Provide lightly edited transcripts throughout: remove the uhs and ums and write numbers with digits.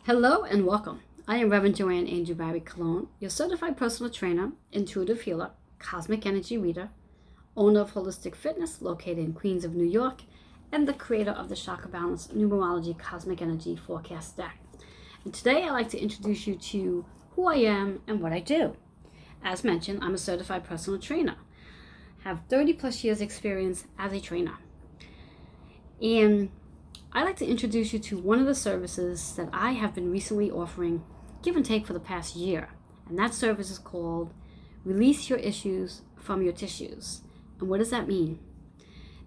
Hello and welcome. I am Reverend Joanne Angel Barry Cologne, your certified personal trainer, intuitive healer, cosmic energy reader, owner of Holistic Fitness located in Queens of New York, and the creator of the Chakra Balance Numerology Cosmic Energy Forecast deck. And today I'd like to introduce you to who I am and what I do. As mentioned, I'm a certified personal trainer. I have 30 plus years experience as a trainer. And I'd like to introduce you to one of the services that I have been recently offering, give and take, for the past year. And that service is called Release Your Issues from Your Tissues. And what does that mean?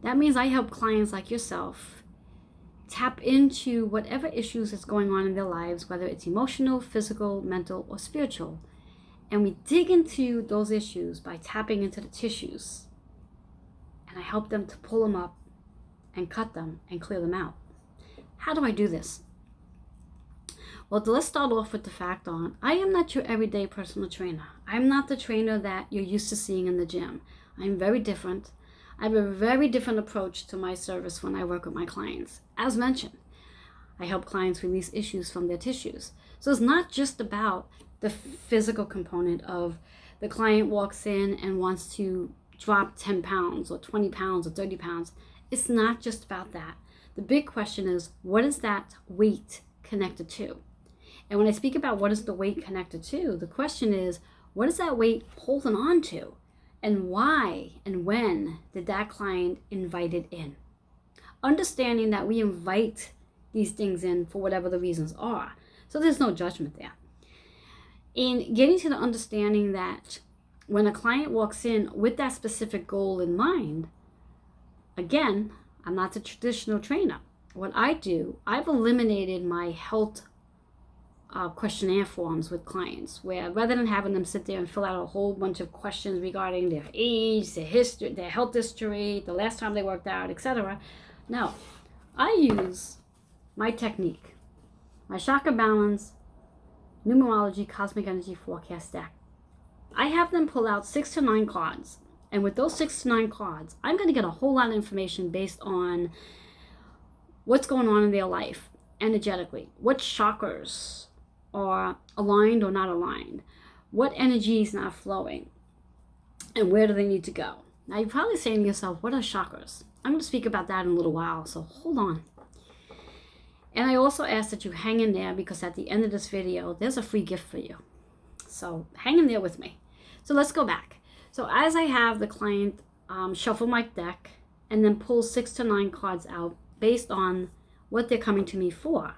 That means I help clients like yourself tap into whatever issues is going on in their lives, whether it's emotional, physical, mental, or spiritual. And we dig into those issues by tapping into the tissues. And I help them to pull them up and cut them and clear them out. How do I do this? Well, let's start off with the fact on, I am not your everyday personal trainer. I'm not the trainer that you're used to seeing in the gym. I'm very different. I have a very different approach to my service when I work with my clients. As mentioned, I help clients release issues from their tissues. So it's not just about the physical component of the client walks in and wants to drop 10 pounds or 20 pounds or 30 pounds. It's not just about that. The big question is, what is that weight connected to? And when I speak about what is the weight connected to, the question is, what is that weight holding on to? And why and when did that client invite it in? Understanding that we invite these things in for whatever the reasons are. So there's no judgment there. And getting to the understanding that when a client walks in with that specific goal in mind, again, I'm not the traditional trainer. What I do, I've eliminated my health questionnaire forms with clients, where rather than having them sit there and fill out a whole bunch of questions regarding their age, their history, their health history, the last time they worked out, etc. No, I use my technique, my Chakra Balance Numerology Cosmic Energy Forecast deck. I have them pull out 6 to 9 cards. And with those 6 to 9 cards, I'm going to get a whole lot of information based on what's going on in their life energetically. What chakras are aligned or not aligned? What energy is not flowing? And where do they need to go? Now, you're probably saying to yourself, what are chakras? I'm going to speak about that in a little while, so hold on. And I also ask that you hang in there, because at the end of this video, there's a free gift for you. So hang in there with me. So let's go back. So as I have the client shuffle my deck and then pull 6 to 9 cards out based on what they're coming to me for,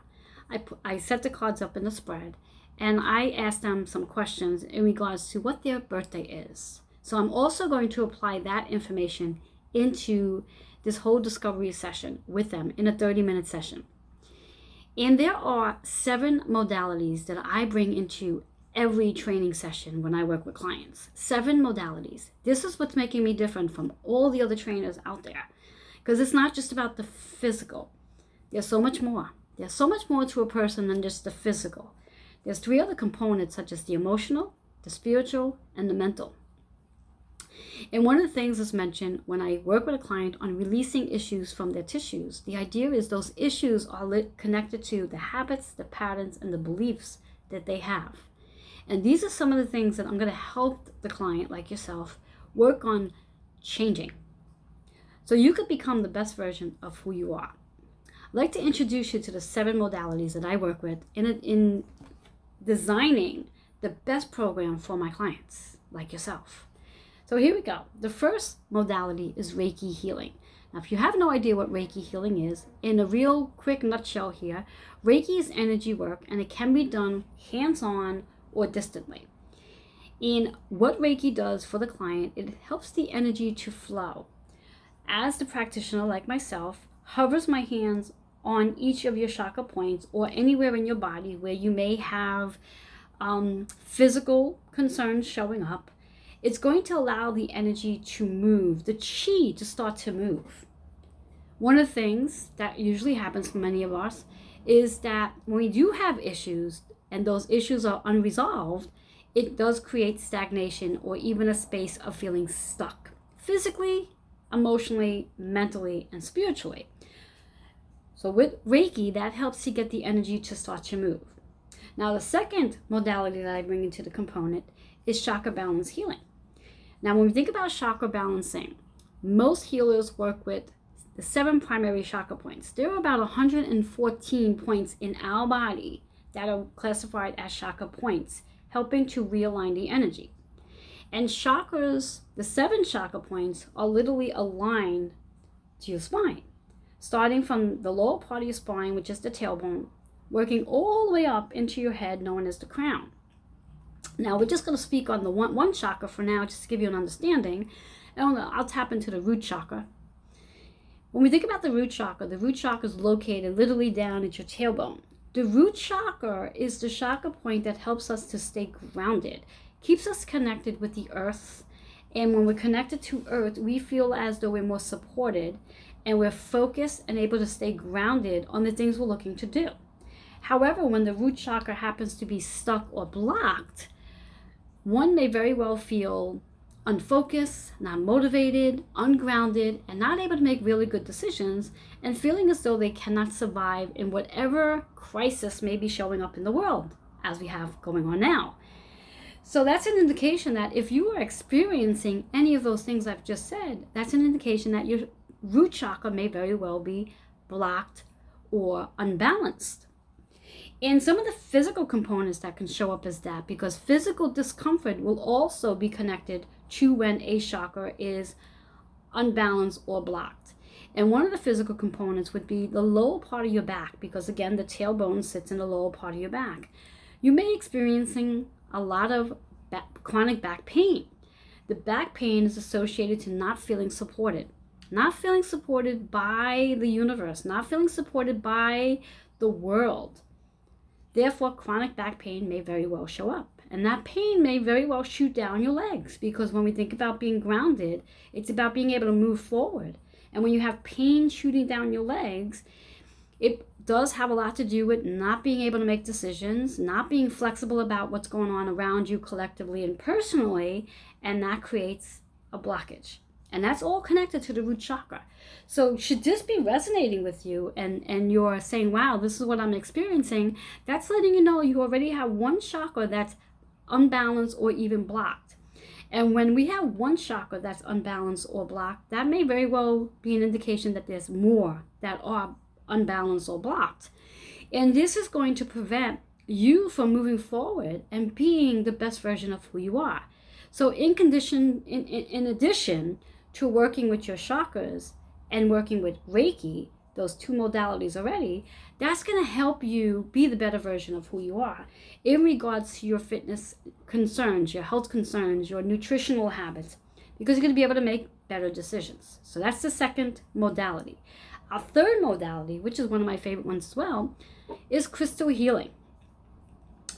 I set the cards up in the spread and I ask them some questions in regards to what their birthday is. So I'm also going to apply that information into this whole discovery session with them in a 30-minute session. And there are 7 modalities that I bring into every training session when I work with clients. 7 modalities. This is what's making me different from all the other trainers out there, because it's not just about the physical. There's so much more. There's so much more to a person than just the physical. There's 3 other components, such as the emotional, the spiritual, and the mental. And one of the things that's mentioned when I work with a client on releasing issues from their tissues, the idea is those issues are connected to the habits, the patterns, and the beliefs that they have. And these are some of the things that I'm going to help the client like yourself work on changing, so you could become the best version of who you are. I'd like to introduce you to the 7 modalities that I work with in designing the best program for my clients like yourself. So here we go. The first modality is Reiki healing. Now, if you have no idea what Reiki healing is, in a real quick nutshell here, Reiki is energy work, and it can be done hands-on or distantly. And what Reiki does for the client, it helps the energy to flow. As the practitioner like myself hovers my hands on each of your chakra points or anywhere in your body where you may have physical concerns showing up, it's going to allow the energy to move, the chi to start to move. One of the things that usually happens for many of us is that when we do have issues and those issues are unresolved, it does create stagnation or even a space of feeling stuck, physically, emotionally, mentally, and spiritually. So with Reiki, that helps to get the energy to start to move. Now, the second modality that I bring into the component is chakra balance healing. Now, when we think about chakra balancing, most healers work with the 7 primary chakra points. There are about 114 points in our body that are classified as chakra points, helping to realign the energy. And chakras, the 7 chakra points, are literally aligned to your spine, starting from the lower part of your spine, which is the tailbone, working all the way up into your head, known as the crown. Now, we're just going to speak on the one chakra for now, just to give you an understanding. And I'll tap into the root chakra. When we think about the root chakra is located literally down at your tailbone. The root chakra is the chakra point that helps us to stay grounded, keeps us connected with the earth. And when we're connected to earth, we feel as though we're more supported and we're focused and able to stay grounded on the things we're looking to do. However, when the root chakra happens to be stuck or blocked, one may very well feel unfocused, not motivated, ungrounded, and not able to make really good decisions, and feeling as though they cannot survive in whatever crisis may be showing up in the world, as we have going on now. So that's an indication that if you are experiencing any of those things I've just said, that's an indication that your root chakra may very well be blocked or unbalanced. And some of the physical components that can show up as that, because physical discomfort will also be connected to when a chakra is unbalanced or blocked. And one of the physical components would be the lower part of your back, because again, the tailbone sits in the lower part of your back. You may be experiencing a lot of chronic back pain. The back pain is associated to not feeling supported by the universe, not feeling supported by the world. Therefore, chronic back pain may very well show up. And that pain may very well shoot down your legs, because when we think about being grounded, it's about being able to move forward. And when you have pain shooting down your legs, it does have a lot to do with not being able to make decisions, not being flexible about what's going on around you collectively and personally, and that creates a blockage. And that's all connected to the root chakra. So should this be resonating with you and you're saying, wow, this is what I'm experiencing, that's letting you know you already have one chakra that's unbalanced or even blocked. And when we have one chakra that's unbalanced or blocked, that may very well be an indication that there's more that are unbalanced or blocked. And this is going to prevent you from moving forward and being the best version of who you are. So in addition to working with your chakras and working with Reiki, those 2 modalities already, that's going to help you be the better version of who you are in regards to your fitness concerns, your health concerns, your nutritional habits, because you're going to be able to make better decisions. So that's the second modality. Our third modality, which is one of my favorite ones as well, is crystal healing.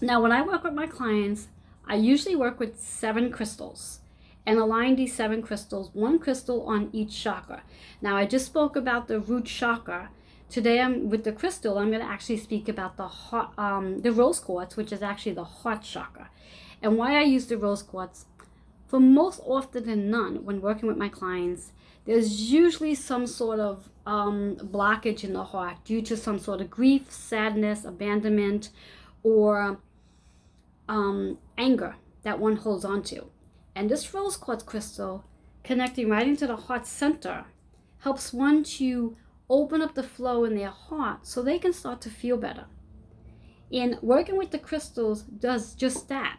Now, when I work with my clients, I usually work with 7 crystals and align these 7 crystals, 1 crystal on each chakra. Now, I just spoke about the root chakra. Today, with the crystal, I'm going to actually speak about the rose quartz, which is actually the heart chakra. And why I use the rose quartz, for most often than none, when working with my clients, there's usually some sort of blockage in the heart due to some sort of grief, sadness, abandonment, or anger that one holds on to. And this rose quartz crystal, connecting right into the heart center, helps one to open up the flow in their heart so they can start to feel better. And working with the crystals does just that.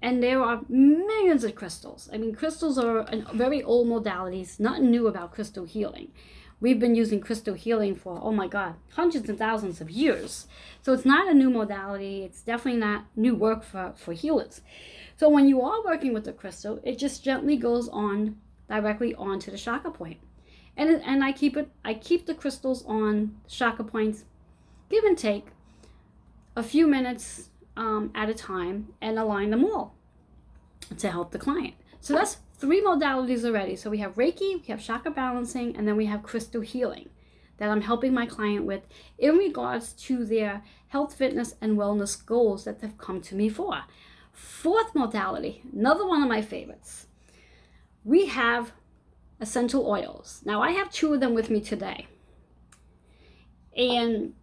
And there are millions of crystals. I mean, crystals are very old modalities, nothing new about crystal healing. We've been using crystal healing for, oh my God, hundreds and thousands of years. So it's not a new modality. It's definitely not new work for healers. So when you are working with the crystal, it just gently goes on directly onto the chakra point. And I keep the crystals on chakra points, give and take, a few minutes at a time, and align them all to help the client. So that's 3 modalities already. So we have Reiki, we have chakra balancing, and then we have crystal healing that I'm helping my client with in regards to their health, fitness, and wellness goals that they've come to me for. 4th modality, another one of my favorites. We have essential oils. Now, I have 2 of them with me today. And I'm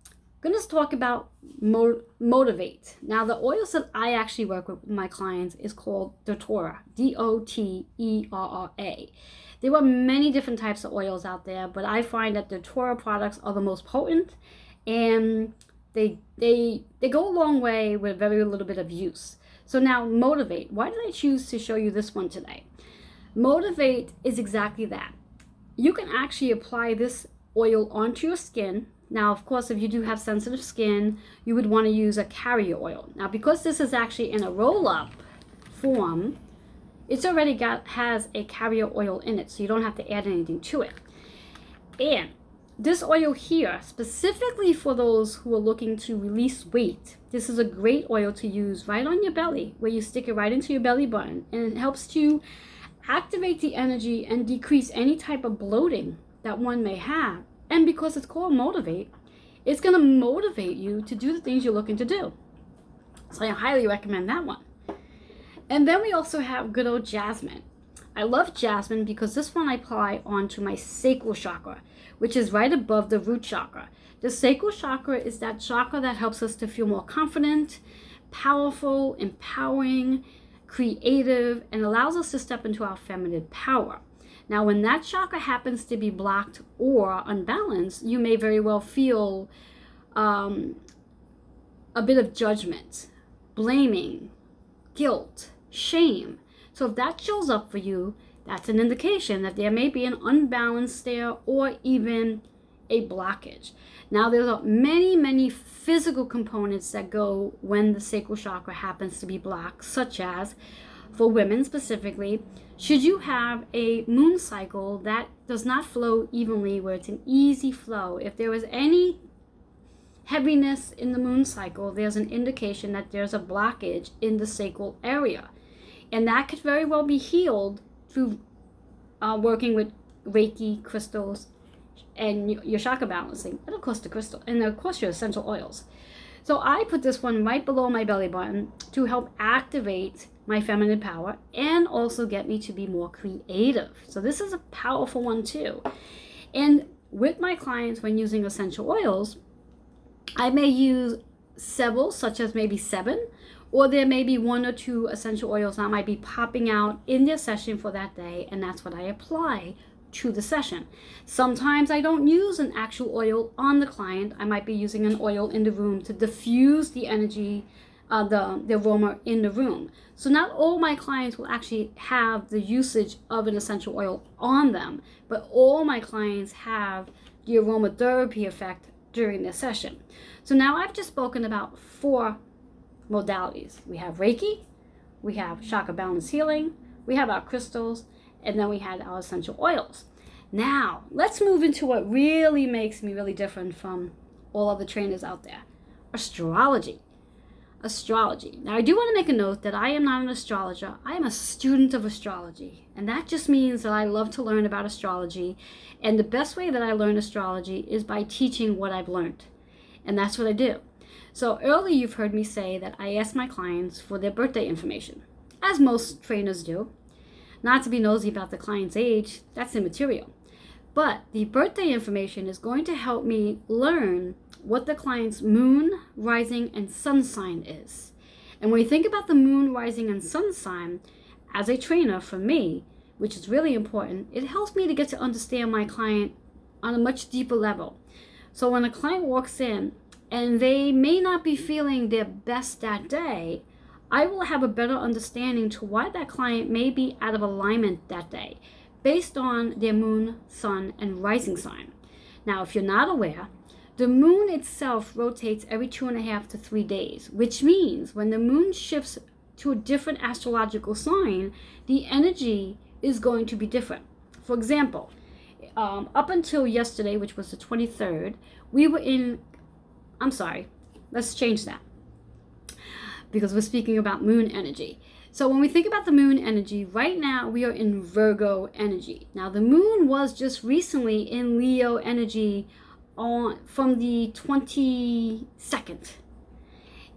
going to talk about Motivate. Now, the oils that I actually work with my clients is called doTERRA, doTERRA. There are many different types of oils out there, but I find that the doTERRA products are the most potent, and they go a long way with very little bit of use. So now, Motivate. Why did I choose to show you this one today? Motivate is exactly that. You can actually apply this oil onto your skin. Now, of course, if you do have sensitive skin, you would want to use a carrier oil. Now, because this is actually in a roll-up form, it's already has a carrier oil in it, so you don't have to add anything to it. And this oil here, specifically for those who are looking to release weight, this is a great oil to use right on your belly, where you stick it right into your belly button, and it helps to activate the energy and decrease any type of bloating that one may have. And because it's called Motivate, it's going to motivate you to do the things you're looking to do. So I highly recommend that one. And then we also have good old jasmine. I love jasmine because this one I apply onto my sacral chakra, which is right above the root chakra. The sacral chakra is that chakra that helps us to feel more confident, powerful, empowering, creative, and allows us to step into our feminine power. Now, when that chakra happens to be blocked or unbalanced, you may very well feel a bit of judgment, blaming, guilt, shame. So if that shows up for you, that's an indication that there may be an unbalance there or even a blockage. Now, there's many physical components that go when the sacral chakra happens to be blocked, such as, for women specifically, should you have a moon cycle that does not flow evenly, where it's an easy flow, if there is any heaviness in the moon cycle, there's an indication that there's a blockage in the sacral area. And that could very well be healed through working with Reiki, crystals, and your chakra balancing, and of course the crystal, and of course your essential oils. So I put this one right below my belly button to help activate my feminine power and also get me to be more creative. So this is a powerful one too. And with my clients, when using essential oils, I may use several, such as maybe 7, or there may be 1 or 2 essential oils that might be popping out in their session for that day, and that's what I apply to the session. Sometimes I don't use an actual oil on the client. I might be using an oil in the room to diffuse the energy, the aroma in the room. So not all my clients will actually have the usage of an essential oil on them, but all my clients have the aromatherapy effect during their session. So now I've just spoken about 4 modalities. We have Reiki, we have chakra balance healing, we have our crystals, and then we had our essential oils. Now, let's move into what really makes me really different from all other trainers out there. Astrology. Astrology. Now, I do want to make a note that I am not an astrologer. I am a student of astrology. And that just means that I love to learn about astrology. And the best way that I learn astrology is by teaching what I've learned. And that's what I do. So earlier you've heard me say that I ask my clients for their birthday information, as most trainers do. Not to be nosy about the client's age, that's immaterial. But the birthday information is going to help me learn what the client's moon, rising, and sun sign is. And when you think about the moon, rising, and sun sign, as a trainer for me, which is really important, it helps me to get to understand my client on a much deeper level. So when a client walks in and they may not be feeling their best that day, I will have a better understanding to why that client may be out of alignment that day, based on their moon, sun, and rising sign. Now, if you're not aware, the moon itself rotates every 2.5 to 3 days, which means when the moon shifts to a different astrological sign, the energy is going to be different. For example, up until yesterday, which was the 23rd, we were in, let's change that, because we're speaking about moon energy. So when we think about the moon energy, right now we are in Virgo energy. Now the moon was just recently in Leo energy from the 22nd.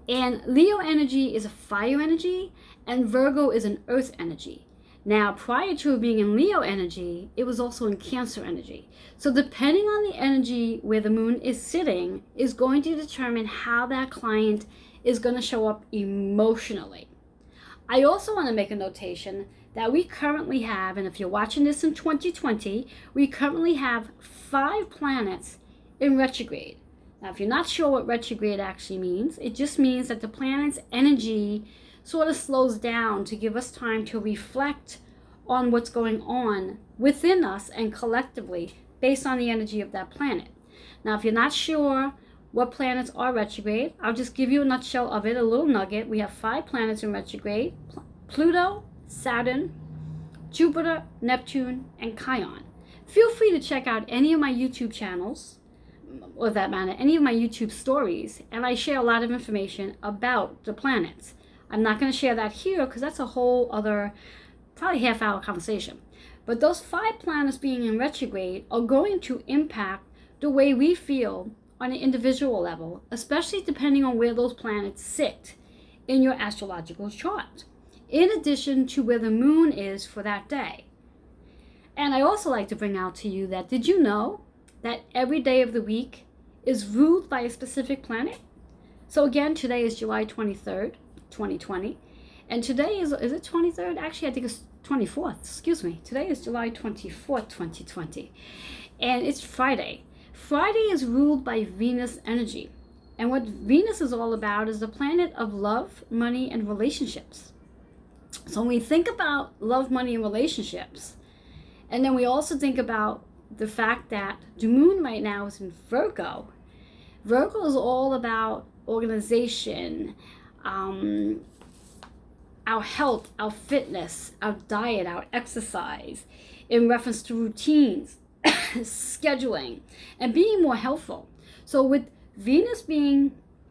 And Leo energy is a fire energy and Virgo is an earth energy. Now, prior to being in Leo energy, it was also in Cancer energy. So depending on the energy where the moon is sitting is going to determine how that client is going to show up emotionally. I also want to make a notation that we currently have, and if you're watching this in 2020, we currently have 5 planets in retrograde. Now, if you're not sure what retrograde actually means, it just means that the planet's energy sort of slows down to give us time to reflect on what's going on within us and collectively based on the energy of that planet. Now, if you're not sure what planets are retrograde, I'll just give you a nutshell of it, a little nugget. We have 5 planets in retrograde: Pluto, Saturn, Jupiter, Neptune, and Chiron. Feel free to check out any of my YouTube channels, or that matter, any of my YouTube stories, and I share a lot of information about the planets. I'm not going to share that here because that's a whole other, probably half-hour conversation. But those 5 planets being in retrograde are going to impact the way we feel on an individual level, especially depending on where those planets sit in your astrological chart, in addition to where the moon is for that day. And I also like to bring out to you that, did you know that every day of the week is ruled by a specific planet? So again, today is July 23rd, 2020. And today is it 23rd? Actually, I think it's 24th. Excuse me. Today is July 24th, 2020. And it's Friday. Friday is ruled by Venus energy. And what Venus is all about is the planet of love, money, and relationships. So when we think about love, money, and relationships, and then we also think about the fact that the moon right now is in Virgo. Virgo is all about organization, our health, our fitness, our diet, our exercise, in reference to routines, scheduling, and being more helpful. So with Venus being,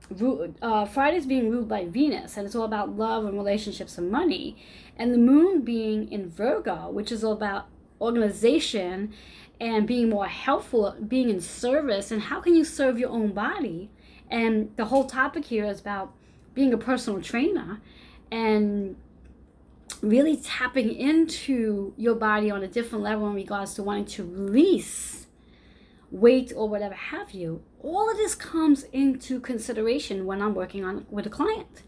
Friday's being ruled by Venus, and it's all about love and relationships and money, and the moon being in Virgo, which is all about organization and being more helpful, being in service, and how can you serve your own body. And the whole topic here is about being a personal trainer and really tapping into your body on a different level in regards to wanting to release weight or whatever have you. All of this comes into consideration when I'm working with a client.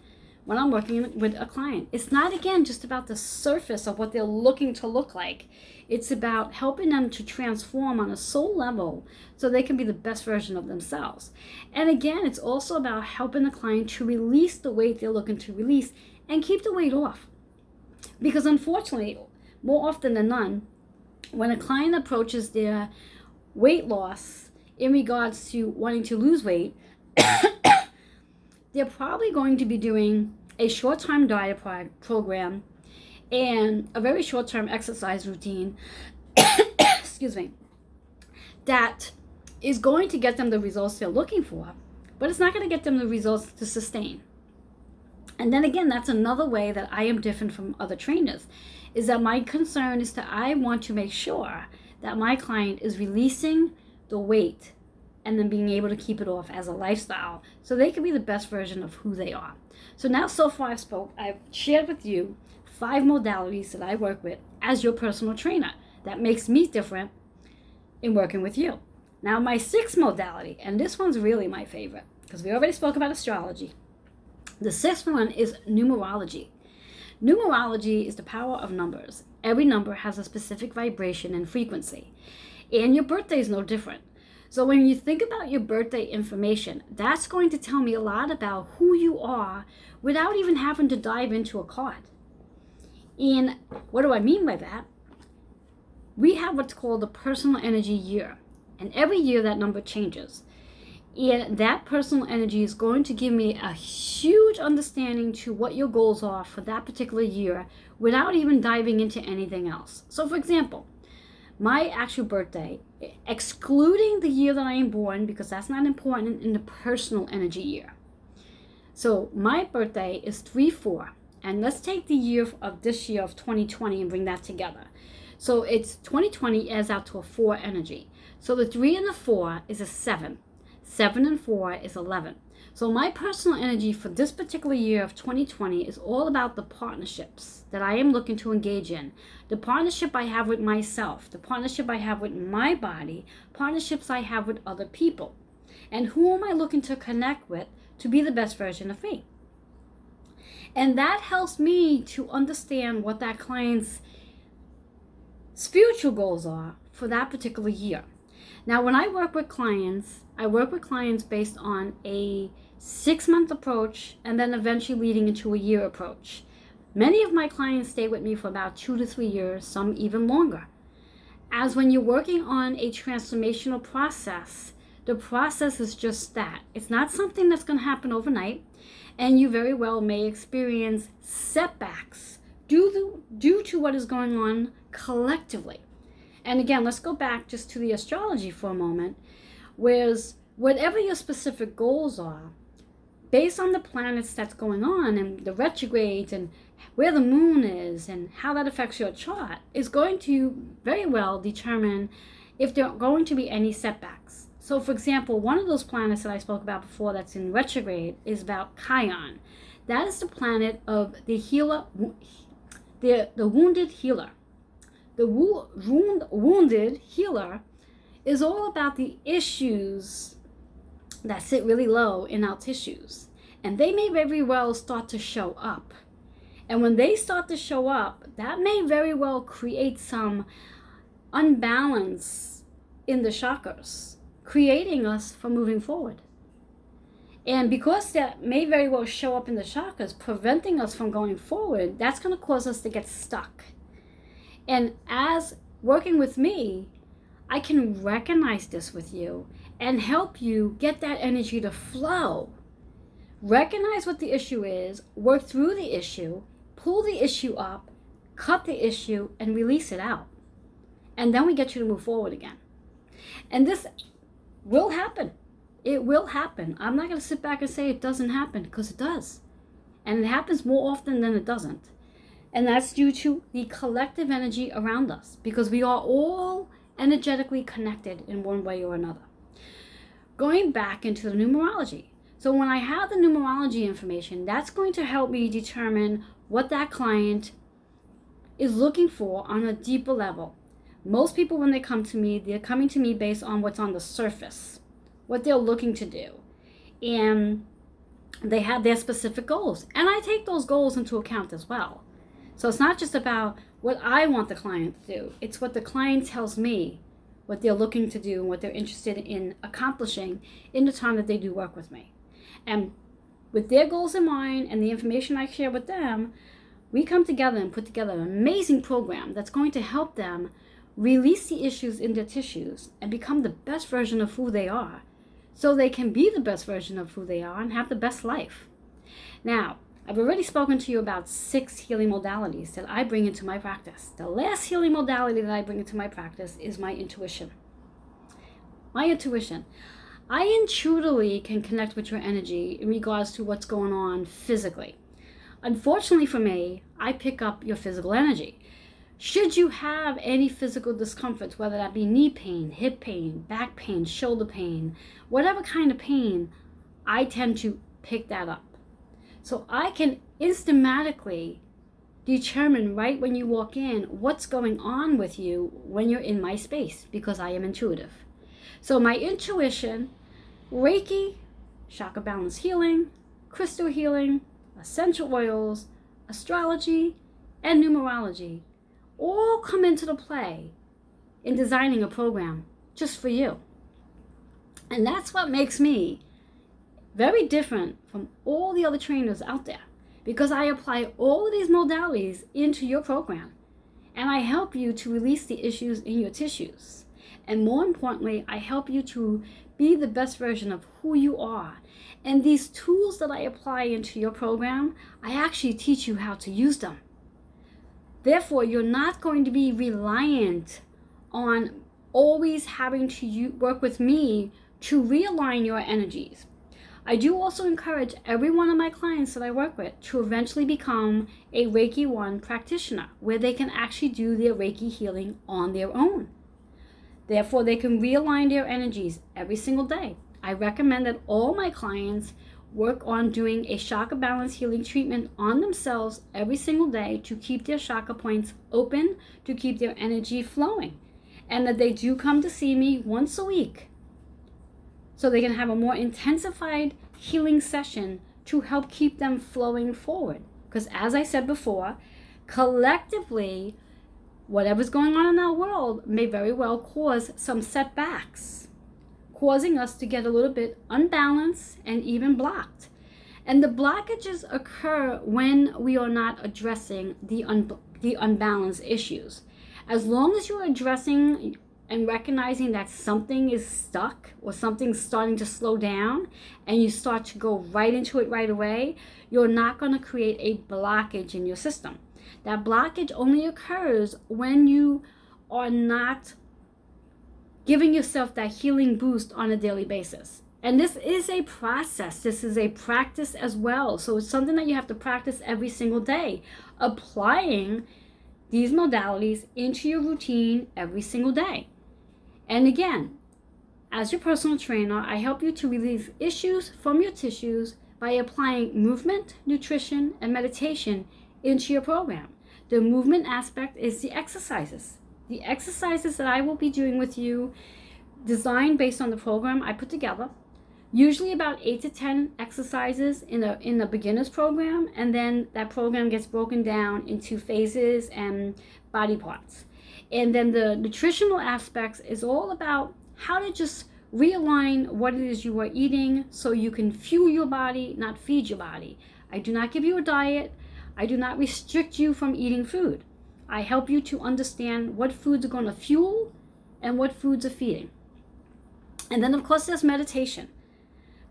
When I'm working with a client, it's not, again, just about the surface of what they're looking to look like. It's about helping them to transform on a soul level so they can be the best version of themselves. And again, it's also about helping the client to release the weight they're looking to release and keep the weight off. Because unfortunately, more often than none, when a client approaches their weight loss in regards to wanting to lose weight, they're probably going to be doing a short-term diet program and a very short-term exercise routine, excuse me, that is going to get them the results they're looking for, but it's not going to get them the results to sustain. And then again, that's another way that I am different from other trainers, is that my concern is that I want to make sure that my client is releasing the weight and then being able to keep it off as a lifestyle so they can be the best version of who they are. So now, so far I've shared with you 5 modalities that I work with as your personal trainer that makes me different in working with you. Now, my 6th modality, and this one's really my favorite because we already spoke about astrology. The 6th one is numerology. Numerology is the power of numbers. Every number has a specific vibration and frequency, and your birthday is no different. So when you think about your birthday information, that's going to tell me a lot about who you are without even having to dive into a card. And what do I mean by that? We have what's called the personal energy year. And every year that number changes. And that personal energy is going to give me a huge understanding to what your goals are for that particular year without even diving into anything else. So for example, my actual birthday, excluding the year that I am born, because that's not important in the personal energy year. So my birthday is 3/4, and let's take the year of this year of 2020 and bring that together. So it's 2020 adds out to a 4 energy. So the 3 and the 4 is a 7. 7 and 4 is 11. So my personal energy for this particular year of 2020 is all about the partnerships that I am looking to engage in. The partnership I have with myself, the partnership I have with my body, partnerships I have with other people. And who am I looking to connect with to be the best version of me? And that helps me to understand what that client's spiritual goals are for that particular year. Now, when I work with clients based on a 6-month approach and then eventually leading into a year approach. Many of my clients stay with me for about 2 to 3 years, some even longer. As when you're working on a transformational process, the process is just that. It's not something that's going to happen overnight, and you very well may experience setbacks due to what is going on collectively. And again, let's go back just to the astrology for a moment, whereas whatever your specific goals are, based on the planets that's going on and the retrogrades and where the moon is and how that affects your chart, is going to very well determine if there are going to be any setbacks. So for example, one of those planets that I spoke about before that's in retrograde is about Chiron. That is the planet of the healer, the wounded healer. The wounded healer is all about the issues that sit really low in our tissues. And they may very well start to show up. And when they start to show up, that may very well create some unbalance in the chakras, creating us from moving forward. And because that may very well show up in the chakras, preventing us from going forward, that's going to cause us to get stuck. And as working with me, I can recognize this with you and help you get that energy to flow. Recognize what the issue is, work through the issue, pull the issue up, cut the issue, and release it out. And then we get you to move forward again. And this will happen. It will happen. I'm not going to sit back and say it doesn't happen, because it does. And it happens more often than it doesn't. And that's due to the collective energy around us, because we are all energetically connected in one way or another. Going back into the numerology. So when I have the numerology information, that's going to help me determine what that client is looking for on a deeper level. Most people, when they come to me, they're coming to me based on what's on the surface, what they're looking to do. And they have their specific goals. And I take those goals into account as well. So it's not just about what I want the client to do. It's what the client tells me, what they're looking to do, and what they're interested in accomplishing in the time that they do work with me. And with their goals in mind and the information I share with them, we come together and put together an amazing program that's going to help them release the issues in their tissues and become the best version of who they are, so they can be the best version of who they are and have the best life. Now, I've already spoken to you about 6 healing modalities that I bring into my practice. The last healing modality that I bring into my practice is my intuition. My intuition. I intuitively can connect with your energy in regards to what's going on physically. Unfortunately for me, I pick up your physical energy. Should you have any physical discomforts, whether that be knee pain, hip pain, back pain, shoulder pain, whatever kind of pain, I tend to pick that up. So I can instantly determine right when you walk in what's going on with you when you're in my space, because I am intuitive. So my intuition, Reiki, chakra balance healing, crystal healing, essential oils, astrology, and numerology all come into the play in designing a program just for you. And that's what makes me very different from all the other trainers out there, because I apply all of these modalities into your program, and I help you to release the issues in your tissues. And more importantly, I help you to be the best version of who you are. And these tools that I apply into your program, I actually teach you how to use them. Therefore, you're not going to be reliant on always having to work with me to realign your energies. I do also encourage every one of my clients that I work with to eventually become a Reiki 1 practitioner, where they can actually do their Reiki healing on their own. Therefore, they can realign their energies every single day. I recommend that all my clients work on doing a chakra balance healing treatment on themselves every single day to keep their chakra points open, to keep their energy flowing. And that they do come to see me once a week so they can have a more intensified healing session to help keep them flowing forward. Because as I said before, collectively, whatever's going on in our world may very well cause some setbacks, causing us to get a little bit unbalanced and even blocked. And the blockages occur when we are not addressing the unbalanced issues. As long as you're addressing and recognizing that something is stuck or something's starting to slow down and you start to go right into it right away, you're not going to create a blockage in your system. That blockage only occurs when you are not giving yourself that healing boost on a daily basis. And this is a process. This is a practice as well. So it's something that you have to practice every single day, applying these modalities into your routine every single day. And again, as your personal trainer, I help you to relieve issues from your tissues by applying movement, nutrition, and meditation into your program. The movement aspect is the exercises. The exercises that I will be doing with you, designed based on the program I put together, usually about 8 to 10 exercises in the beginner's program, and then that program gets broken down into phases and body parts. And then the nutritional aspects is all about how to just realign what it is you are eating so you can fuel your body, not feed your body. I do not give you a diet. I do not restrict you from eating food. I help you to understand what foods are going to fuel and what foods are feeding. And then, of course, there's meditation,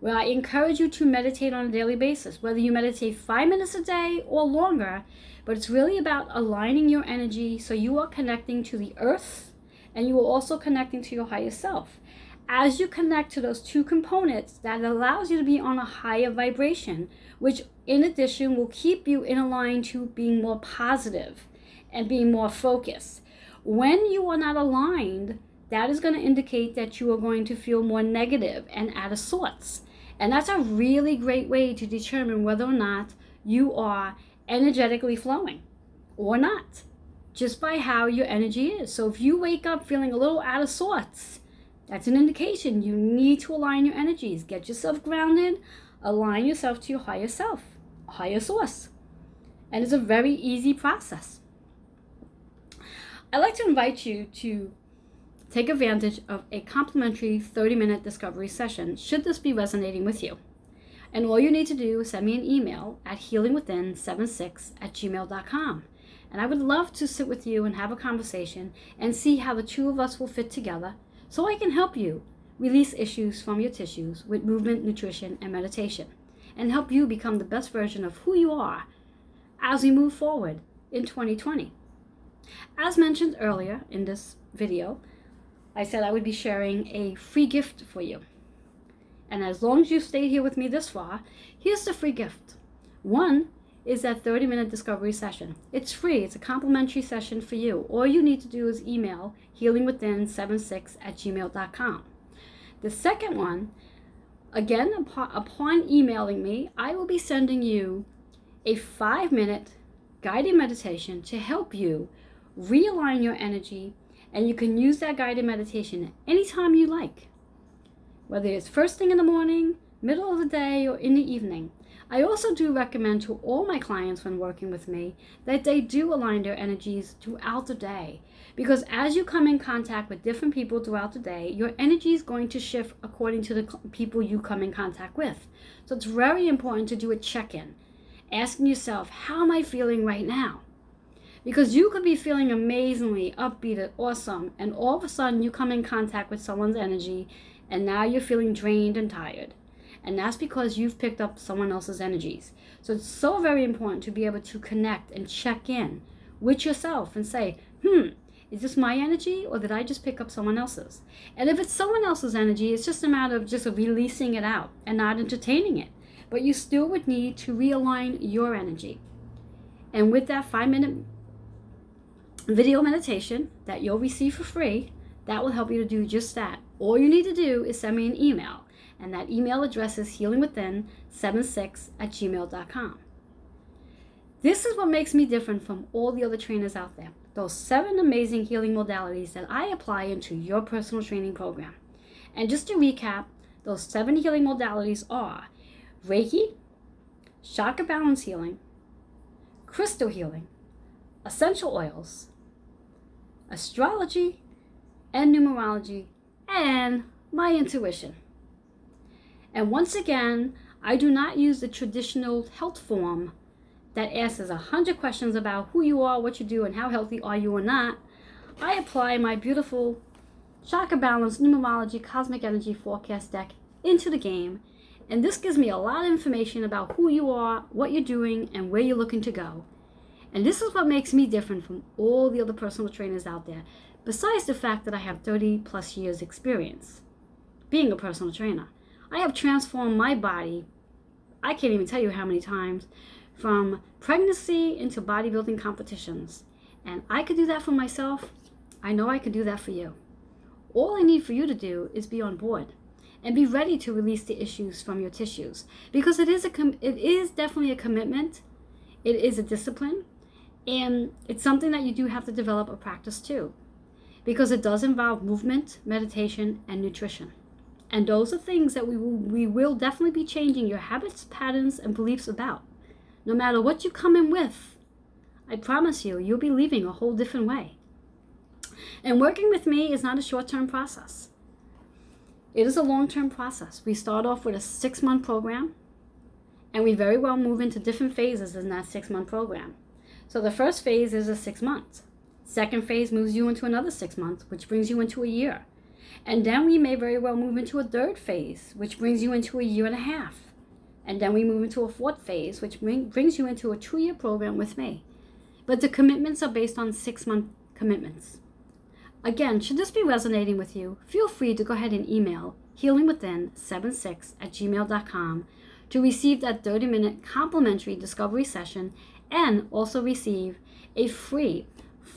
where I encourage you to meditate on a daily basis, whether you meditate 5 minutes a day or longer. But it's really about aligning your energy so you are connecting to the earth and you are also connecting to your higher self. As you connect to those two components, that allows you to be on a higher vibration, which in addition will keep you in a line to being more positive and being more focused. When you are not aligned, that is going to indicate that you are going to feel more negative and out of sorts. And that's a really great way to determine whether or not you are energetically flowing or not, just by how your energy is. So if you wake up feeling a little out of sorts, that's an indication you need to align your energies. Get yourself grounded, align yourself to your higher self, higher source. And it's a very easy process. I'd like to invite you to take advantage of a complimentary 30-minute discovery session, should this be resonating with you. And all you need to do is send me an email at healingwithin76@gmail.com. And I would love to sit with you and have a conversation and see how the two of us will fit together so I can help you release issues from your tissues with movement, nutrition, and meditation, and help you become the best version of who you are as we move forward in 2020. As mentioned earlier in this video, I said I would be sharing a free gift for you. And as long as you stayed here with me this far, here's the free gift. One is that 30-minute discovery session. It's free. It's a complimentary session for you. All you need to do is email healingwithin76@gmail.com. The second one, again, upon emailing me, I will be sending you a 5-minute guided meditation to help you realign your energy, and you can use that guided meditation anytime you like, whether it's first thing in the morning, middle of the day, or in the evening. I also do recommend to all my clients when working with me that they do align their energies throughout the day, because as you come in contact with different people throughout the day, your energy is going to shift according to the people you come in contact with. So it's very important to do a check-in, asking yourself, how am I feeling right now? Because you could be feeling amazingly upbeat and awesome, and all of a sudden you come in contact with someone's energy, and now you're feeling drained and tired. And that's because you've picked up someone else's energies. So it's so very important to be able to connect and check in with yourself and say, is this my energy, or did I just pick up someone else's? And if it's someone else's energy, it's just a matter of just releasing it out and not entertaining it. But you still would need to realign your energy. And with that 5-minute video meditation that you'll receive for free, that will help you to do just that. All you need to do is send me an email And that email address is healingwithin76@gmail.com. This is what makes me different from all the other trainers out there. Those 7 amazing healing modalities that I apply into your personal training program. And just to recap, those 7 healing modalities are Reiki, chakra balance healing, crystal healing, essential oils, astrology, and numerology, and my intuition. And once again, I do not use the traditional health form that asks 100 questions about who you are, what you do, and how healthy are you or not. I apply my beautiful chakra balance, numerology, cosmic energy forecast deck into the game. And this gives me a lot of information about who you are, what you're doing, and where you're looking to go. And this is what makes me different from all the other personal trainers out there, besides the fact that I have 30 plus years experience being a personal trainer. I have transformed my body, I can't even tell you how many times, from pregnancy into bodybuilding competitions. And I could do that for myself. I know I could do that for you. All I need for you to do is be on board and be ready to release the issues from your tissues, because it is definitely a commitment. It is a discipline, and it's something that you do have to develop a practice too, because it does involve movement, meditation, and nutrition. And those are things that we will definitely be changing your habits, patterns, and beliefs about. No matter what you come in with, I promise you, you'll be leaving a whole different way. And working with me is not a short-term process. It is a long-term process. We start off with a 6-month program, and we very well move into different phases in that 6-month program. So the first phase is a 6 months. Second phase moves you into another 6 months, which brings you into a year. And then we may very well move into a third phase, which brings you into a year and a half. And then we move into a 4th phase, which brings you into a 2-year program with me. But the commitments are based on 6-month commitments. Again, should this be resonating with you, feel free to go ahead and email healingwithin76@gmail.com to receive that 30-minute complimentary discovery session, and also receive a free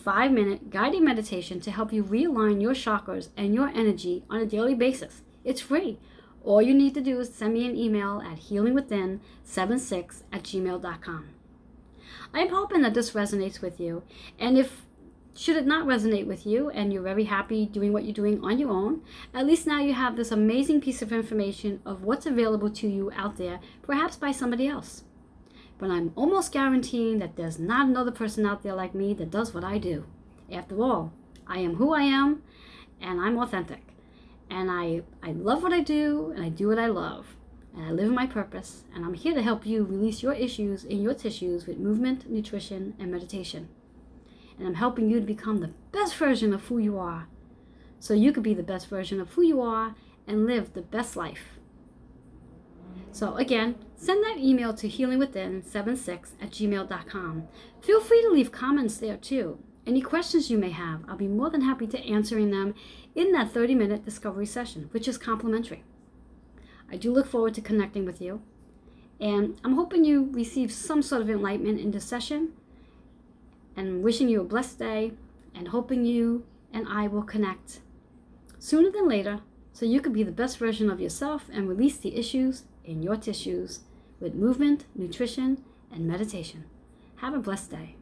5-minute guided meditation to help you realign your chakras and your energy on a daily basis. It's free. All you need to do is send me an email at healingwithin76@gmail.com. I'm hoping that this resonates with you, and should it not resonate with you and you're very happy doing what you're doing on your own, at least now you have this amazing piece of information of what's available to you out there, perhaps by somebody else. But I'm almost guaranteeing that there's not another person out there like me that does what I do. After all, I am who I am, and I'm authentic. And I love what I do, and I do what I love. And I live in my purpose, and I'm here to help you release your issues in your tissues with movement, nutrition, and meditation. And I'm helping you to become the best version of who you are, so you could be the best version of who you are and live the best life. So again, send that email to healingwithin76@gmail.com. Feel free to leave comments there too. Any questions you may have, I'll be more than happy to answering them in that 30-minute discovery session, which is complimentary. I do look forward to connecting with you, and I'm hoping you receive some sort of enlightenment in this session, and wishing you a blessed day, and hoping you and I will connect sooner than later, so you can be the best version of yourself and release the issues in your tissues with movement, nutrition, and meditation. Have a blessed day.